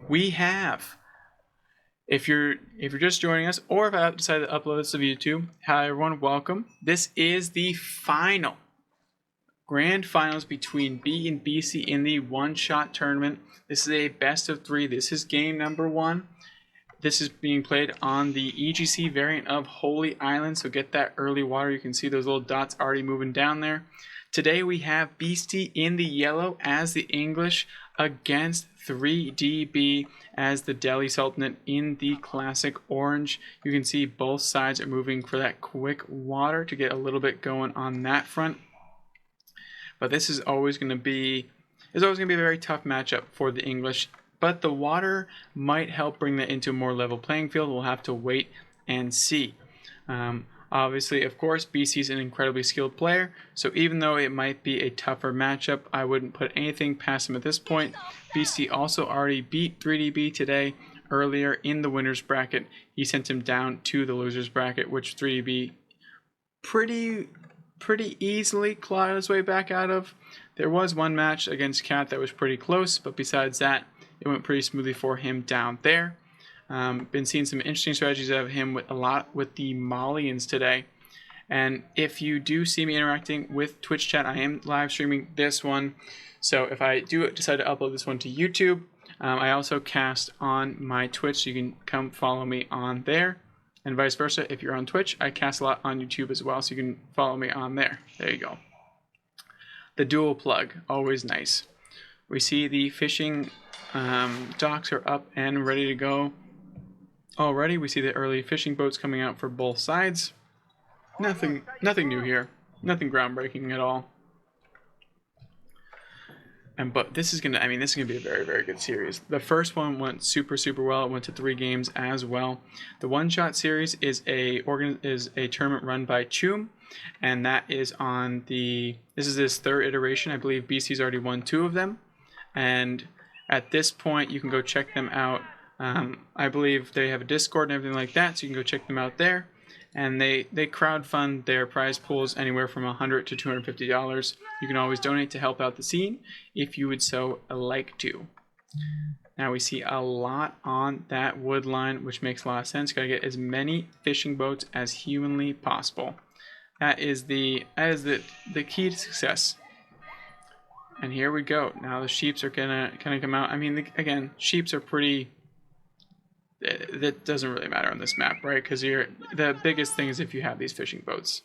we have, if you're just joining us, or if I decided to upload this to YouTube, hi everyone, welcome. This is the grand finals between B and BC in the one-shot tournament. This is a best of 3. This is game number 1. This is being played on the EGC variant of Holy Island, so get that early water. You can see those little dots already moving down there. Today we have Beasty in the yellow as the English against 3DB as the Delhi Sultanate in the classic orange. You can see both sides are moving for that quick water to get a little bit going on that front. But this is always going to be a very tough matchup for the English. But the water might help bring that into a more level playing field. We'll have to wait and see. Obviously, of course, BC is an incredibly skilled player, so even though it might be a tougher matchup, I wouldn't put anything past him at this point. BC also already beat 3DB today earlier in the winner's bracket. He sent him down to the loser's bracket, which 3DB pretty easily clawed his way back out of. There was one match against Cat that was pretty close, but besides that, it went pretty smoothly for him down there. Been seeing some interesting strategies out of him with the Malians today. And if you do see me interacting with Twitch chat, I am live streaming this one. So if I do decide to upload this one to YouTube, I also cast on my Twitch, so you can come follow me on there. And vice versa, if you're on Twitch, I cast a lot on YouTube as well, so you can follow me on there. There you go. The dual plug, always nice. We see the fishing docks are up and ready to go. Already, we see the early fishing boats coming out for both sides. Nothing new here. Nothing groundbreaking at all. But this is gonna be a very, very good series. The first one went super well. It went to 3 games as well. The one-shot series is a tournament run by Chum, and that is on this is his 3rd iteration. I believe BC's already won 2 of them, and at this point you can go check them out. I believe they have a Discord and everything like that, so you can go check them out there. And they crowdfund their prize pools anywhere from $100 to $250. You can always donate to help out the scene if you would so like to. Now we see a lot on that wood line, which makes a lot of sense. Gotta get as many fishing boats as humanly possible. That is the key to success. And here we go. Now the sheeps are gonna come out. I mean, again, sheeps are pretty. That doesn't really matter on this map, right? Because the biggest thing is if you have these fishing boats.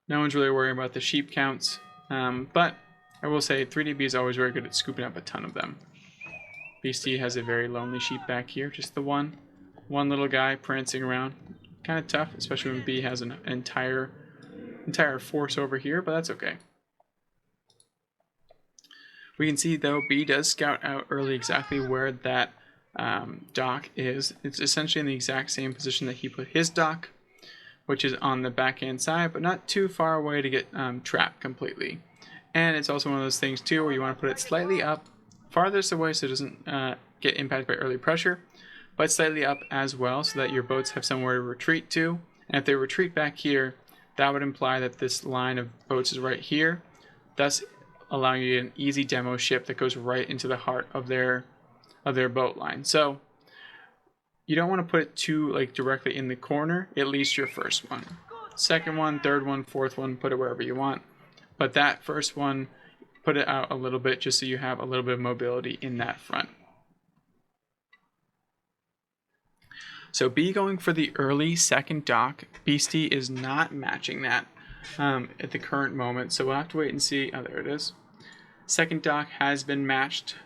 No one's really worrying about the sheep counts, but I will say 3DB is always very good at scooping up a ton of them. Beasty has a very lonely sheep back here, just the one little guy prancing around. Kind of tough, especially when B has an entire force over here, but that's okay. We can see though B does scout out early exactly where that dock is. It's essentially in the exact same position that he put his dock, which is on the backhand side, but not too far away to get trapped completely. And it's also one of those things too where you want to put it slightly up, farthest away so it doesn't get impacted by early pressure, but slightly up as well so that your boats have somewhere to retreat to. And if they retreat back here, that would imply that this line of boats is right here, thus allowing you an easy demo ship that goes right into the heart of their boat line. So you don't want to put it too directly in the corner, at least your first one. Second one, third one, fourth one, put it wherever you want. But that first one, put it out a little bit just so you have a little bit of mobility in that front. So B going for the early second dock. Beasty is not matching that at the current moment, so we'll have to wait and see. Oh, there it is. Second dock has been matched,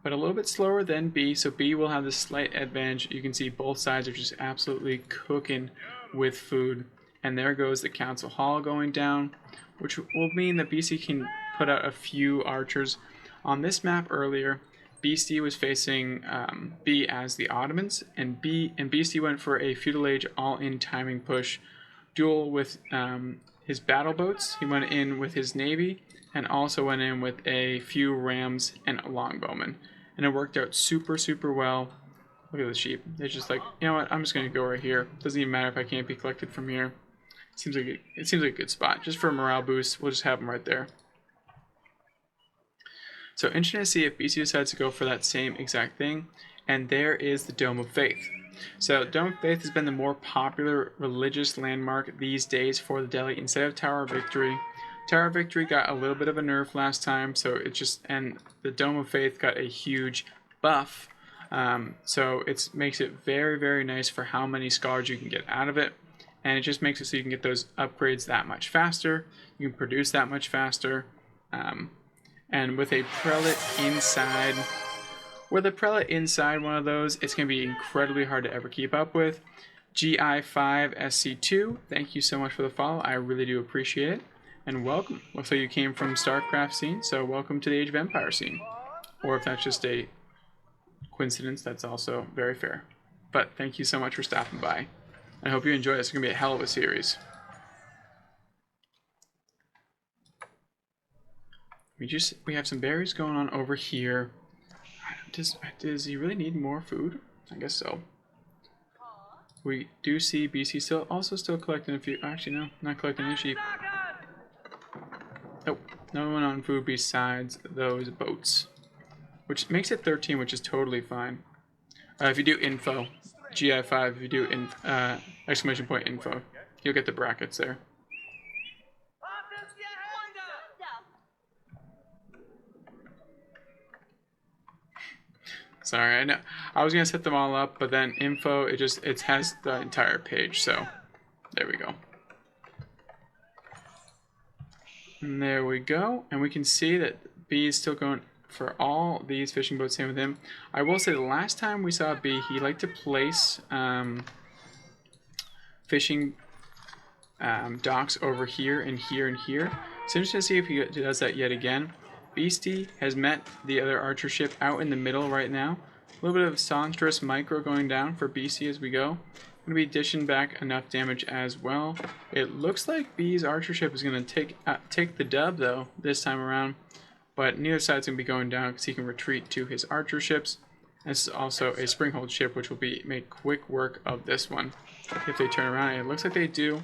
but a little bit slower than B, so B will have this slight advantage. You can see both sides are just absolutely cooking with food. And there goes the council hall going down, which will mean that BC can put out a few archers. On this map earlier, BC was facing B as the Ottomans, and BC went for a Feudal Age all-in timing push duel with his battle boats. He went in with his navy, and also went in with a few rams and longbowmen. And it worked out super well. Look at the sheep. They're just like, you know what, I'm just going to go right here. Doesn't even matter if I can't be collected from here. It seems like a good spot. Just for a morale boost, we'll just have them right there. So interesting to see if BC decides to go for that same exact thing. and there is the Dome of Faith. So Dome of Faith has been the more popular religious landmark these days for the Delhi instead of Tower of Victory. Tower of Victory got a little bit of a nerf last time, so and the Dome of Faith got a huge buff. So it makes it very, very nice for how many scholars you can get out of it, and it just makes it so you can get those upgrades that much faster. You can produce that much faster, and with a prelate inside. With a prelate inside one of those, it's going to be incredibly hard to ever keep up with. GI5SC2, thank you so much for the follow. I really do appreciate it. And welcome. Looks like you came from StarCraft scene, so welcome to the Age of Empire scene. Or if that's just a coincidence, that's also very fair. But thank you so much for stopping by. I hope you enjoy this. It's going to be a hell of a series. We have some berries going on over here. Does he really need more food? I guess so. We do see Beasty still collecting a few. Actually, no, not collecting any sheep. Nope, no one on food besides those boats, which makes it 13, which is totally fine. If you do info, GI5, if you do exclamation point info, you'll get the brackets there. Sorry, I know I was gonna set them all up, but then info it has the entire page. So there we go. And there we go, and we can see that B is still going for all these fishing boats. Same with him. I will say the last time we saw B, he liked to place fishing docks over here and here and here. It's interesting to see if he does that yet again. Beasty has met the other archer ship out in the middle right now. A little bit of Songstress micro going down for Beasty as we go. Going to be dishing back enough damage as well. It looks like B's archer ship is going to take the dub though this time around, but neither side's going to be going down because he can retreat to his archer ships. This is also a springhold ship, which will make quick work of this one if they turn around. It looks like they do,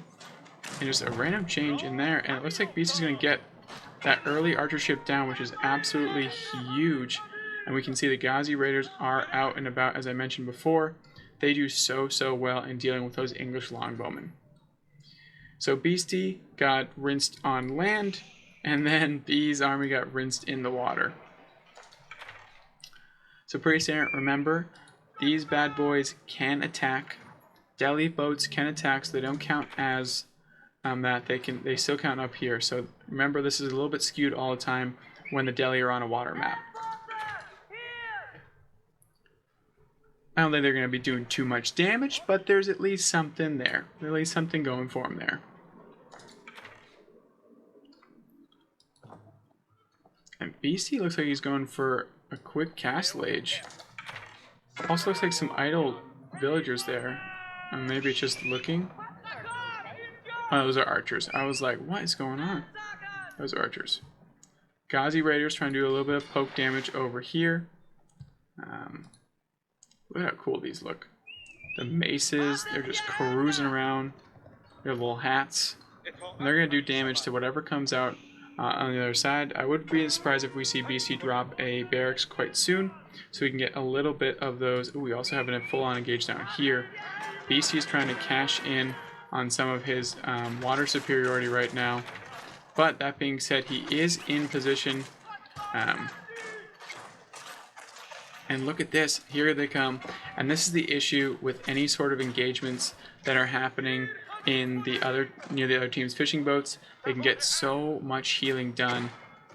and just a random change in there, and it looks like Beasty's going to get that early archer ship down, which is absolutely huge. And we can see the Ghazi Raiders are out and about, as I mentioned before. They do so well in dealing with those English longbowmen. So Beasty got rinsed on land, and then B's army got rinsed in the water. So pretty standard. Remember, these bad boys can attack. Delhi boats can attack, so they don't count as they still count up here. So remember, this is a little bit skewed all the time when the Delhi are on a water map. I don't think they're going to be doing too much damage, but there's at least something there. At least something going for them there. And Beasty looks like he's going for a quick castle age. Also looks like some idle villagers there. Maybe it's just looking. Oh, those are archers. I was like, what is going on? Those are archers. Ghazi Raiders trying to do a little bit of poke damage over here. Look at how cool these look. The maces, they're just cruising around. Their little hats. And they're going to do damage to whatever comes out on the other side. I wouldn't be surprised if we see BC drop a barracks quite soon, so we can get a little bit of those. Ooh, we also have a full-on engage down here. BC is trying to cash in on some of his water superiority right now. But that being said, he is in position. And look at this, here they come. And this is the issue with any sort of engagements that are happening in near the other team's fishing boats. They can get so much healing done,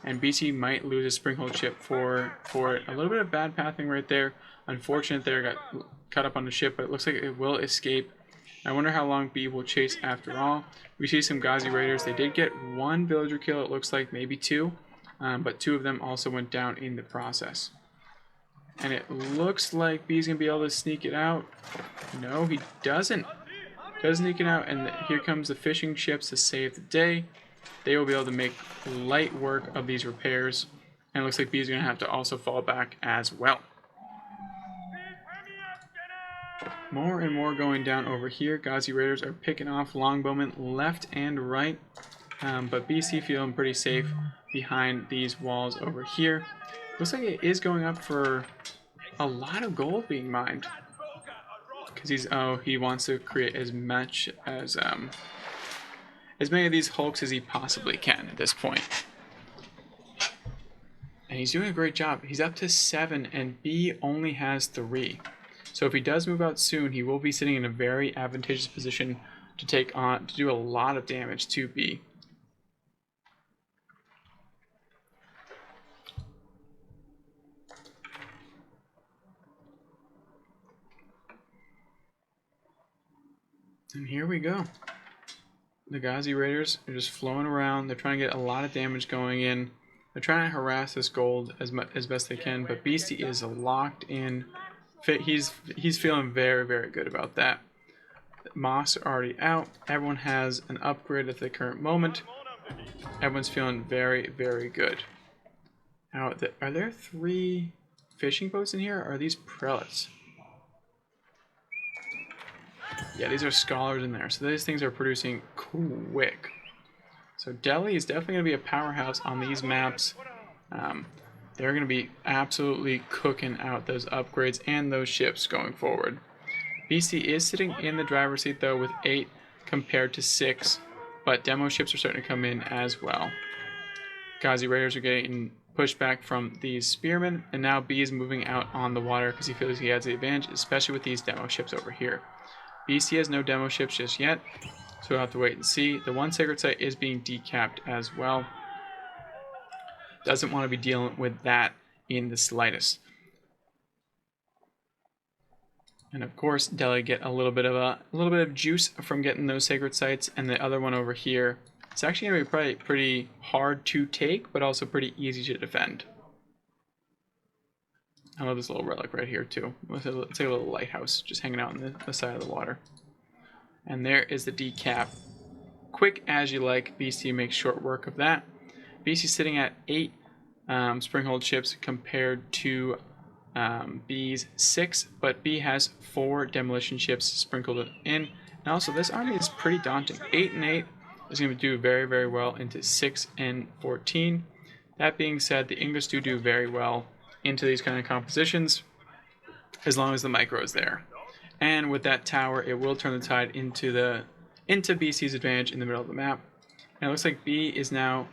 and BC might lose a springhold ship for it. A little bit of bad pathing right there. Unfortunate there, got caught up on the ship, but it looks like it will escape. I wonder how long B will chase after all. We see some Ghazi Raiders. They did get one villager kill, it looks like, maybe two, but two of them also went down in the process. And it looks like B's going to be able to sneak it out. No, he doesn't. Does sneak it out, and here comes the fishing ships to save the day. They will be able to make light work of these repairs. And it looks like B's going to have to also fall back as well. More and more going down over here. Ghazi Raiders are picking off longbowmen left and right. But BC feeling pretty safe behind these walls over here. Looks like it is going up for a lot of gold being mined. Because he wants to create as much as many of these hulks as he possibly can at this point. And he's doing a great job. He's up to 7 and B only has 3. So if he does move out soon, he will be sitting in a very advantageous position to do a lot of damage to B. And here we go. The Ghazi Raiders are just flowing around. They're trying to get a lot of damage going in. They're trying to harass this gold as best they can, but Beasty is locked in. He's feeling very, very good about that. Moss are already out. Everyone has an upgrade at the current moment. Everyone's feeling very, very good. Now, are there 3 fishing boats in here? Or are these prelates? Yeah, these are scholars in there. So these things are producing quick. So Delhi is definitely going to be a powerhouse on these maps. They're going to be absolutely cooking out those upgrades and those ships going forward. Beasty is sitting in the driver's seat though with 8 compared to 6, but demo ships are starting to come in as well. Ghazi Raiders are getting pushed back from these spearmen, and now B is moving out on the water because he feels he has the advantage, especially with these demo ships over here. Beasty has no demo ships just yet, so we'll have to wait and see. The one sacred site is being decapped as well. Doesn't want to be dealing with that in the slightest. And of course, Delhi get a little bit of juice from getting those sacred sites, and the other one over here. It's actually going to be probably pretty hard to take, but also pretty easy to defend. I love this little relic right here too. It's like a little lighthouse just hanging out on the side of the water. And there is the decap. Quick as you like. Beasty makes short work of that. Beasty's sitting at 8 springhold ships compared to B's 6, but B has 4 demolition ships sprinkled in. And also this army is pretty daunting. 8 and 8 is going to do very, very well into 6 and 14. That being said, the English do very well into these kind of compositions as long as the micro is there. And with that tower, it will turn the tide into BC's advantage in the middle of the map. And it looks like B is now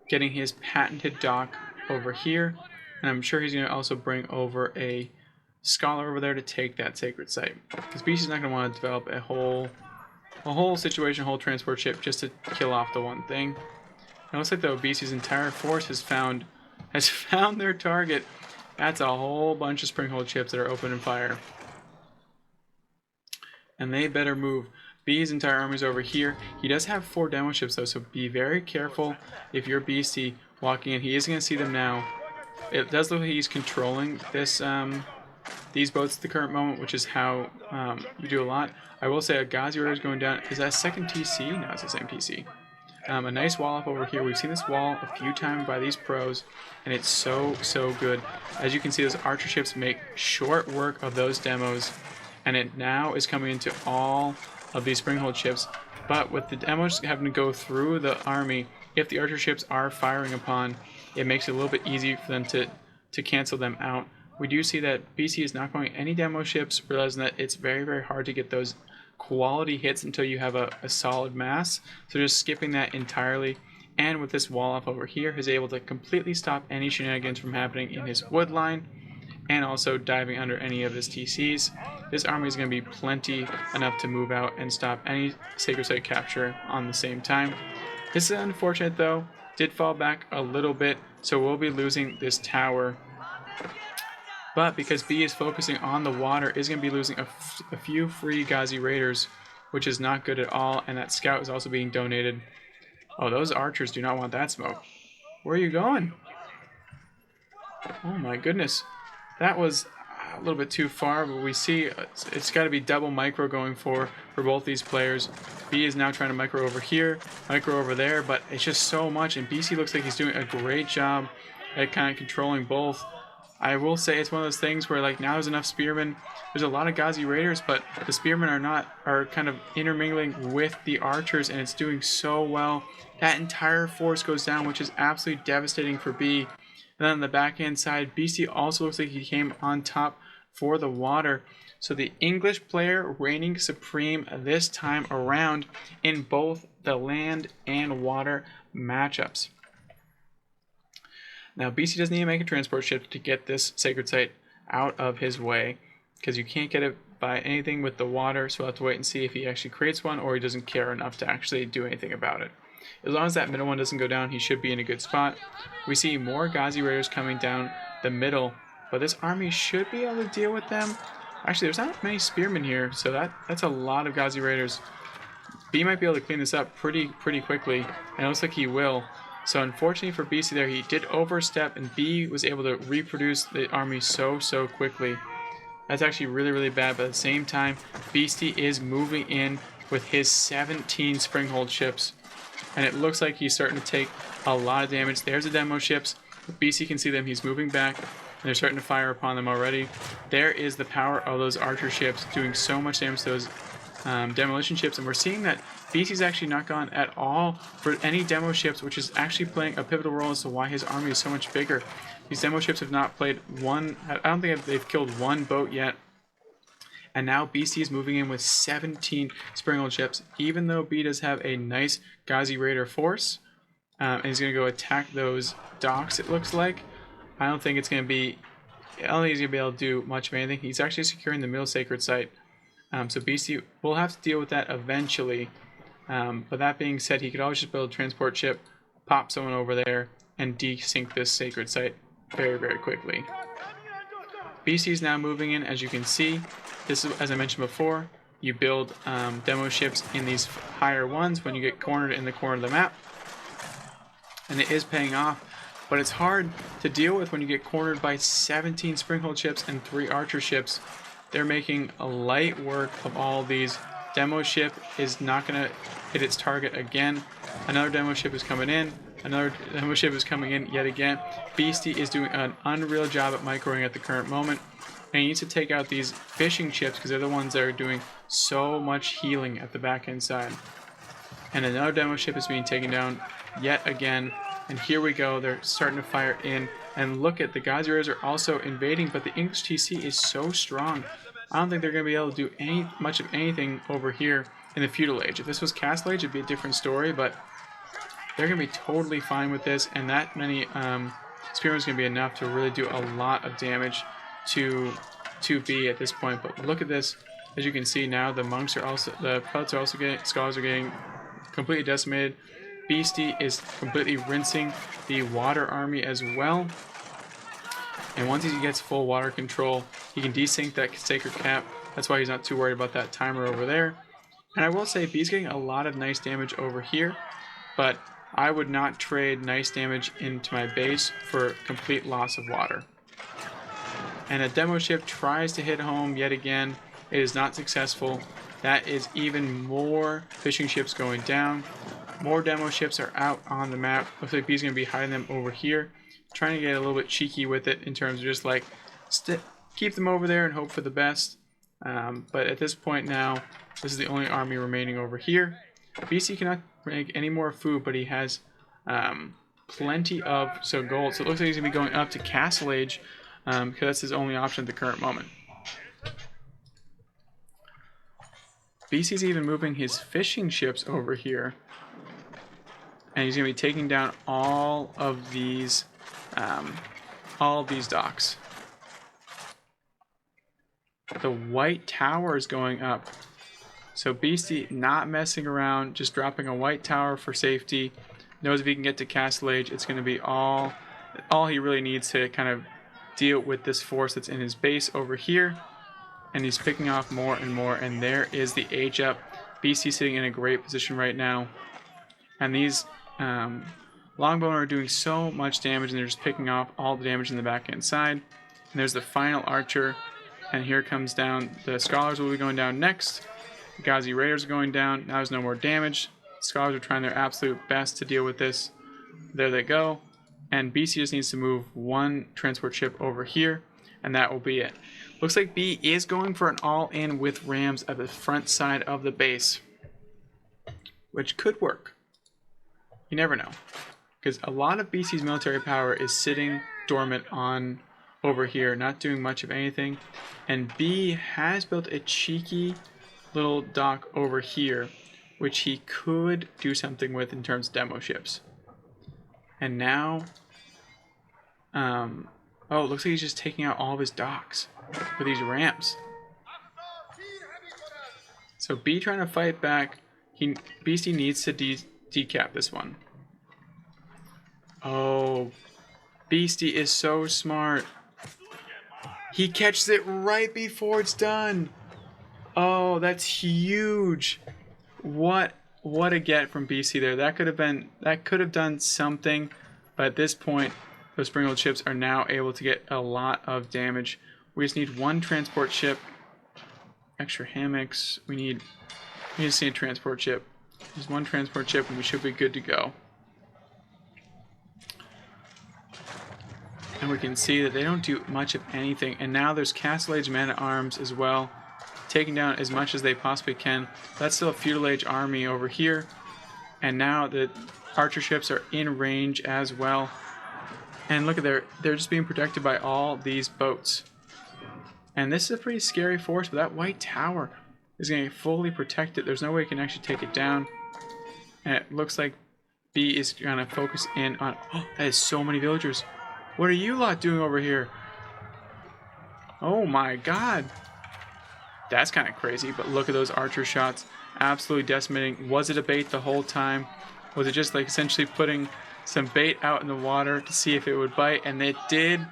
getting his patented dock over here, and I'm sure he's going to also bring over a scholar over there to take that sacred site, because BC's not going to want to develop a whole situation, a whole transport ship just to kill off the one thing. It looks like though BC's entire force has found their target. That's a whole bunch of springhold ships that are opening fire. And they better move. B's entire army is over here. He does have 4 demo ships though, so be very careful if you're Beasty walking in. He is going to see them now. It does look like he's controlling these boats at the current moment, which is how you do a lot. I will say a Ghazi Raider is going down. Is that a second TC? No, it's the same TC. A nice wall up over here. We've seen this wall a few times by these pros, and it's so good. As you can see, those archer ships make short work of those demos, and it now is coming into all of these springhold ships. But with the demos having to go through the army, if the archer ships are firing upon, it makes it a little bit easy for them to cancel them out. We do see that BC is not going any demo ships, realizing that it's very, very hard to get those quality hits until you have a solid mass. So just skipping that entirely. And with this wall up over here, he's able to completely stop any shenanigans from happening in his wood line, and also diving under any of his TCs. This army is going to be plenty enough to move out and stop any sacred site capture on the same time. This is unfortunate though. Did fall back a little bit, so we'll be losing this tower. But because B is focusing on the water, is going to be losing a few free Ghazi Raiders, which is not good at all. And that scout is also being donated. Oh, those archers do not want that smoke. Where are you going? Oh my goodness. That was a little bit too far, but we see it's got to be double micro going for both these players. B is now trying to micro over here, micro over there, but it's just so much. And BC looks like he's doing a great job at kind of controlling both. I will say it's one of those things where like now there's enough spearmen. There's a lot of Ghazi Raiders, but the spearmen are kind of intermingling with the archers, and it's doing so well. That entire force goes down, which is absolutely devastating for B. And And then on the backhand side, Beasty also looks like he came on top for the water. So the English player reigning supreme this time around in both the land and water matchups. Now Beasty doesn't need to make a transport ship to get this sacred site out of his way, because you can't get it by anything with the water, so we'll have to wait and see if he actually creates one or he doesn't care enough to actually do anything about it. As long as that middle one doesn't go down, he should be in a good spot. We see more Ghazi Raiders coming down the middle, but this army should be able to deal with them. Actually, there's not many spearmen here, so that's a lot of Ghazi Raiders. B might be able to clean this up pretty quickly, and it looks like he will. So unfortunately for Beasty there, he did overstep, and B was able to reproduce the army so quickly. That's actually really bad, but at the same time, Beasty is moving in with his 17 springhold ships, and it looks like he's starting to take a lot of damage. There's the demo ships. Beasty can see them. He's moving back, and they're starting to fire upon them already. There is the power of those archer ships doing so much damage to those demolition ships, and we're seeing that Beasty's actually not gone at all for any demo ships, which is actually playing a pivotal role as to why his army is so much bigger. These demo ships have not played one, I don't think they've killed one boat yet. And now Beasty is moving in with 17 springhold ships, even though B does have a nice Ghazi Raider force. And he's going to go attack those docks, it looks like. I don't think he's going to be able to do much of anything. He's actually securing the middle sacred site. So Beasty will have to deal with that eventually. But that being said, he could always just build a transport ship, pop someone over there, and desync this sacred site very quickly. Beasty is now moving in, as you can see. This is, as I mentioned before, you build demo ships in these higher ones when you get cornered in the corner of the map. And it is paying off, but it's hard to deal with when you get cornered by 17 springhold ships and 3 archer ships. They're making a light work of all these. Demo ship is not going to hit its target again. Another demo ship is coming in. Another demo ship is coming in yet again. Beasty is doing an unreal job at microing at the current moment. And he needs to take out these fishing ships because they're the ones that are doing so much healing at the back end side. And another demo ship is being taken down yet again. And here we go. They're starting to fire in. And look at the Ghazi Raiders are also invading, but the English TC is so strong. I don't think they're going to be able to do much of anything over here in the Feudal Age. If this was Castle Age, it'd be a different story, but they're going to be totally fine with this, and that many spearmen is going to be enough to really do a lot of damage to B at this point. But look at this. As you can see now, the monks are also, the prelates are also getting, scholars are getting completely decimated. Beasty is completely rinsing the water army as well. And once he gets full water control, he can desync that sacred cap. That's why he's not too worried about that timer over there. And I will say B's getting a lot of nice damage over here, but I would not trade nice damage into my base for complete loss of water. And a demo ship tries to hit home yet again. It is not successful. That is even more fishing ships going down. More demo ships are out on the map. Looks like B's going to be hiding them over here. Trying to get a little bit cheeky with it in terms of just like keep them over there and hope for the best. But at this point now, this is the only army remaining over here. Beasty cannot make any more food, but he has plenty of gold. So it looks like he's going to be going up to Castle Age because that's his only option at the current moment. Beasty's even moving his fishing ships over here. And he's going to be taking down all of these docks. The white tower is going up. So Beasty not messing around, just dropping a white tower for safety. Knows if he can get to Castle Age, it's going to be all he really needs to kind of deal with this force that's in his base over here. And he's picking off more and more. And there is the age up. Beasty sitting in a great position right now. And these Longbone are doing so much damage, and they're just picking off all the damage in the back end side. And there's the final archer, and here comes down the scholars will be going down next. The Ghazi Raiders are going down. Now there's no more damage. The scholars are trying their absolute best to deal with this. There they go. And Beasty just needs to move one transport ship over here, and that will be it. Looks like B is going for an all-in with rams at the front side of the base, which could work. You never know. Because a lot of BC's military power is sitting dormant on over here, not doing much of anything. And B has built a cheeky little dock over here, which he could do something with in terms of demo ships. And now, oh, it looks like he's just taking out all of his docks with these ramps. So B trying to fight back. Beasty needs to decap this one. Oh, Beasty is so smart. He catches it right before it's done. Oh, that's huge. What a get from Beasty there. That could have done something, but at this point, those sprinkled ships are now able to get a lot of damage. We just need one transport ship. Extra hammocks. We just need a transport ship. Just one transport ship and we should be good to go. And we can see that they don't do much of anything. And now there's Castle Age men-at-arms as well, taking down as much as they possibly can. That's still a Feudal Age army over here. And now the archer ships are in range as well. And look at they're just being protected by all these boats. And this is a pretty scary force, but that white tower is going to fully protect it. There's no way you can actually take it down. And it looks like B is going to focus in on... Oh, that is so many villagers. What are you lot doing over here? Oh my god. That's kind of crazy, but look at those archer shots. Absolutely decimating. Was it a bait the whole time? Was it just like essentially putting some bait out in the water to see if it would bite? And it did.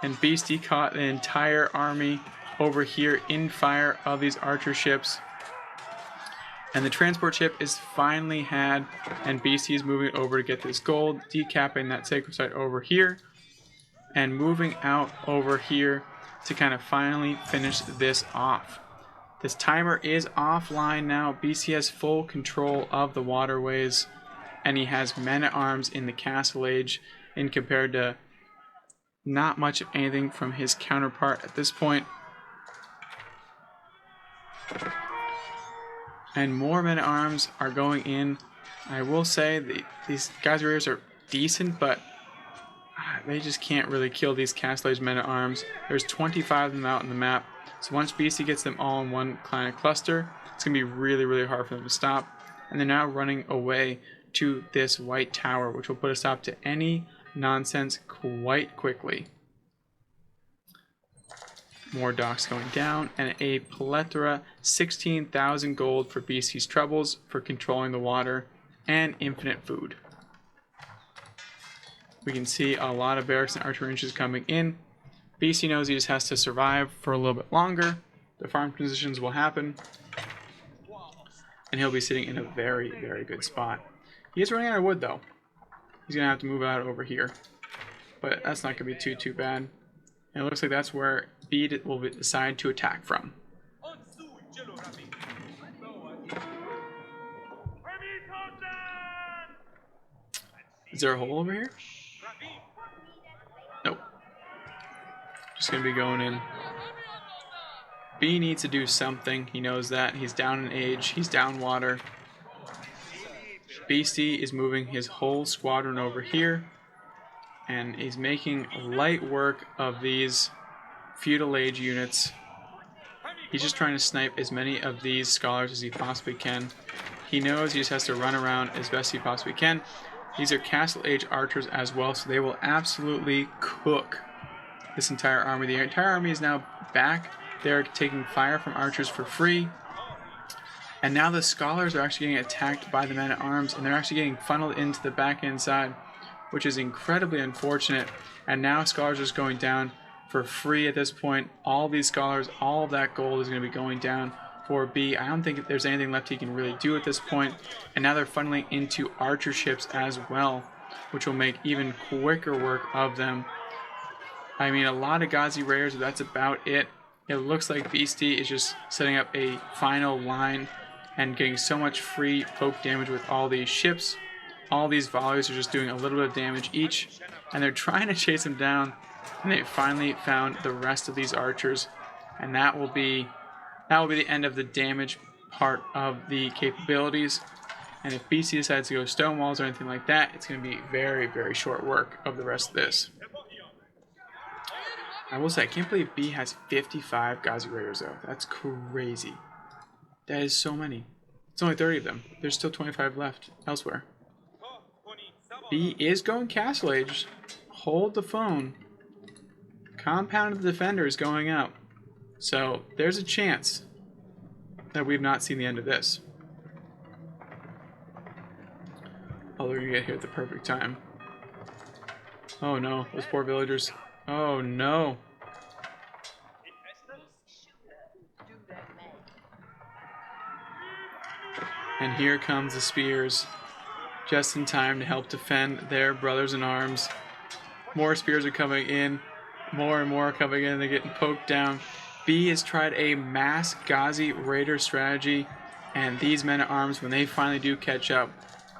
And Beasty caught the entire army over here in fire of these archer ships. And the transport ship is finally had, and Beasty is moving over to get this gold, decapping that sacred site over here, and moving out over here to kind of finally finish this off. This timer is offline now. Beasty has full control of the waterways, and he has men-at-arms in the Castle Age, in compared to not much of anything from his counterpart at this point. And more men-at-arms are going in. I will say these Ghazi raiders are decent, but they just can't really kill these Castle Age men-at-arms. There's 25 of them out on the map. So once Beasty gets them all in one kind of cluster, it's going to be really, really hard for them to stop. And they're now running away to this white tower, which will put a stop to any nonsense quite quickly. More docks going down, and a plethora, 16,000 gold for Beasty's troubles for controlling the water, and infinite food. We can see a lot of barracks and archer ranges coming in. Beasty knows he just has to survive for a little bit longer. The farm transitions will happen, and he'll be sitting in a very, very good spot. He is running out of wood though. He's gonna have to move out over here, but that's not gonna be too bad. And it looks like that's where B will decide to attack from. Is there a hole over here? Nope. Just gonna be going in. B needs to do something. He knows that. He's down in age. He's down water. Beasty is moving his whole squadron over here. And he's making light work of these Feudal Age units. He's just trying to snipe as many of these scholars as he possibly can. He knows he just has to run around as best he possibly can. These are Castle Age archers as well, so they will absolutely cook this entire army. The entire army is now back. They're taking fire from archers for free. And now the scholars are actually getting attacked by the men-at-arms, and they're actually getting funneled into the back-end side, which is incredibly unfortunate. And now scholars are just going down for free at this point. All these scholars, all of that gold is going to be going down for B. I don't think there's anything left he can really do at this point. And now they're funneling into archer ships as well, which will make even quicker work of them. I mean, a lot of Ghazi raiders, but that's about it. It looks like Beasty is just setting up a final line and getting so much free poke damage with all these ships. All these volleys are just doing a little bit of damage each, and they're trying to chase him down, and they finally found the rest of these archers, and that will be the end of the damage part of the capabilities. And if Beasty decides to go stone walls or anything like that, it's going to be very, very short work of the rest of this. I will say, I can't believe B has 55 Ghazi Raiders though. That's crazy. That is so many. It's only 30 of them. There's still 25 left elsewhere. B is going Castle Age. Hold the phone. Compound of the Defender is going out. So there's a chance that we've not seen the end of this. Although you get here at the perfect time. Oh no, those poor villagers. Oh no. And here comes the spears, just in time to help defend their brothers in arms. More spears are coming in. More and more are coming in. They're getting poked down. B has tried a mass Ghazi Raider strategy, and these men at arms, when they finally do catch up,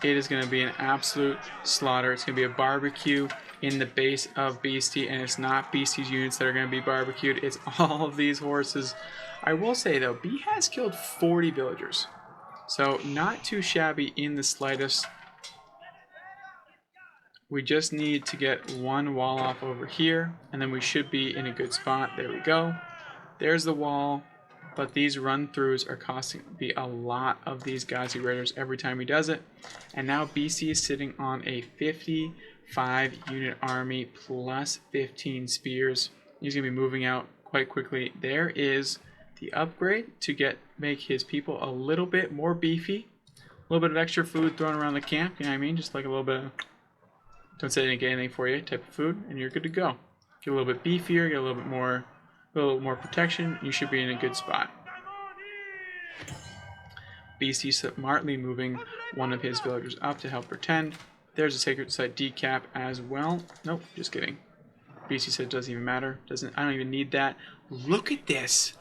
it is going to be an absolute slaughter. It's going to be a barbecue in the base of Beasty, and it's not Beasty's units that are going to be barbecued. It's all of these horses. I will say, though, B has killed 40 villagers, so not too shabby in the slightest. We just need to get one wall off over here, and then we should be in a good spot. There we go. There's the wall, but these run-throughs are costing B a lot of these Ghazi Raiders every time he does it. And now BC is sitting on a 55-unit army plus 15 spears. He's going to be moving out quite quickly. There is the upgrade to make his people a little bit more beefy. A little bit of extra food thrown around the camp, you know what I mean? Just like a little bit of, don't say I didn't get anything for you type of food, and you're good to go. Get a little bit beefier, get a little bit more protection, you should be in a good spot. BC smartly moving one of his villagers up to help pretend. There's a sacred site decap as well. Nope, just kidding. BC said it doesn't even matter. I don't even need that. Look at this.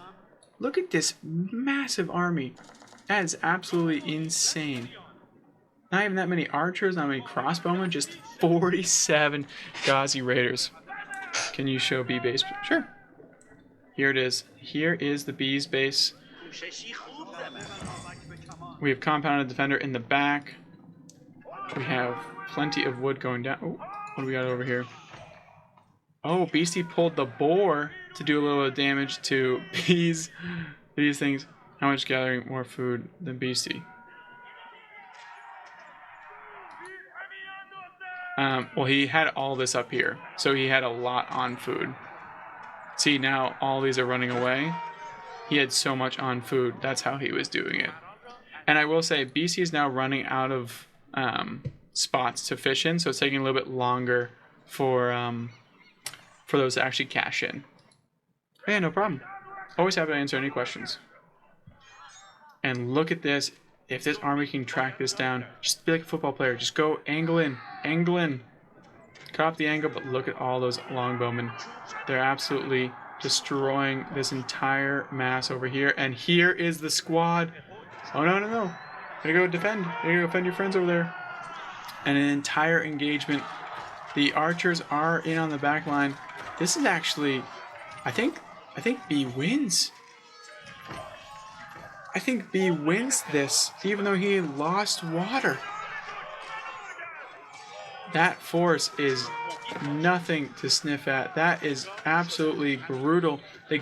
Look at this massive army. That is absolutely insane. Not even that many archers, not many crossbowmen, just 47 Ghazi Raiders. Can you show B base? Sure. Here it is. Here is the B's base. We have compounded defender in the back. We have plenty of wood going down. Oh, what do we got over here? Oh, Beasty pulled the boar to do a little bit of damage to these things. How much gathering more food than Beasty? Well, he had all this up here, so he had a lot on food. See, now all these are running away. He had so much on food. That's how he was doing it. And I will say, BC is now running out of spots to fish in, so it's taking a little bit longer for those to actually cash in. But yeah, no problem. Always happy to answer any questions. And look at this. If this army can track this down, just be like a football player. Just go angle in. Angle in. Cut off the angle, but look at all those longbowmen. They're absolutely destroying this entire mass over here. And here is the squad. Oh, no, no, no. Gotta go defend. Gotta go defend your friends over there. And an entire engagement. The archers are in on the back line. This is actually, I think B wins. I think B wins this, even though he lost water. That force is nothing to sniff at. That is absolutely brutal. The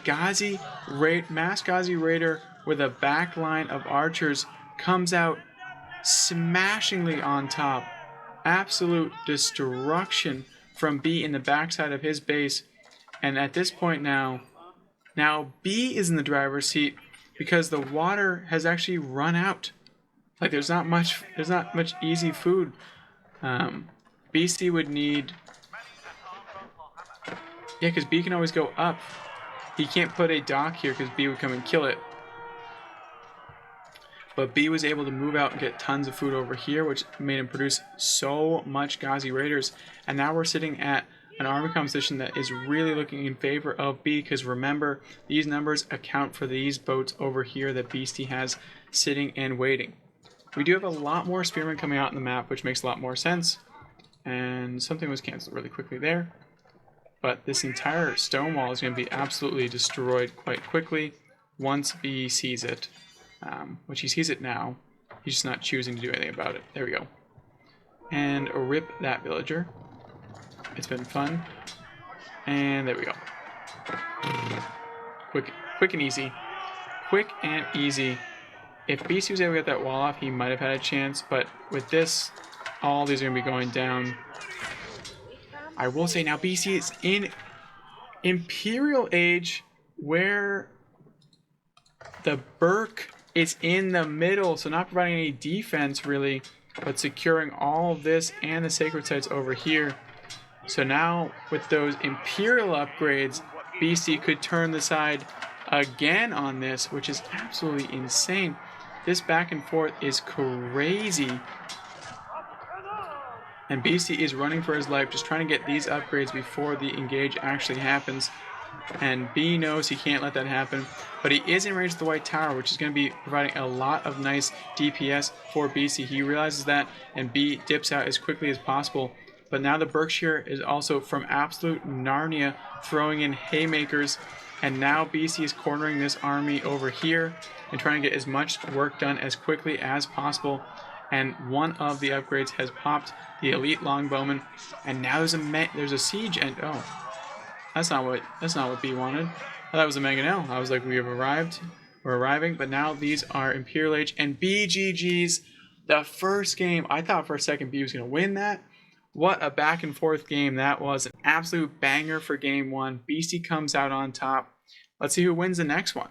mass Ghazi Raider with a back line of archers comes out smashingly on top. Absolute destruction from B in the backside of his base. And at this point now B is in the driver's seat because the water has actually run out. Like there's not much easy food. BC would need, yeah, because B can always go up. He can't put a dock here because B would come and kill it. But B was able to move out and get tons of food over here, which made him produce so much Ghazi Raiders. And now we're sitting at an army composition that is really looking in favor of B, because remember, these numbers account for these boats over here that Beasty has sitting and waiting. We do have a lot more spearmen coming out in the map, which makes a lot more sense. And something was canceled really quickly there. But this entire stone wall is going to be absolutely destroyed quite quickly once B sees it. Which he sees it now. He's just not choosing to do anything about it. There we go. And rip that villager. It's been fun. And there we go. Quick and easy. Quick and easy. If Beasty was able to get that wall off, he might have had a chance, but with this, all these are going to be going down. I will say now Beasty is in Imperial Age, where the Burke is in the middle, so not providing any defense really, but securing all of this and the sacred sites over here. So now with those Imperial upgrades, Beasty could turn the side again on this, which is absolutely insane. This back and forth is crazy. And Beasty is running for his life, just trying to get these upgrades before the engage actually happens. And B knows he can't let that happen, but he is in range of the White Tower, which is going to be providing a lot of nice DPS for Beasty. He realizes that, and B dips out as quickly as possible. But now the Berkshire is also from absolute Narnia, throwing in haymakers, and now Beasty is cornering this army over here and trying to get as much work done as quickly as possible. And one of the upgrades has popped, the elite longbowman, and now there's a siege, and oh, that's not what B wanted. I thought it was a Mangonel. I was like, we're arriving, but now these are Imperial Age and BGG's. The first game, I thought for a second B was going to win that. What a back and forth game that was. An absolute banger for game one. Beasty comes out on top. Let's see who wins the next one.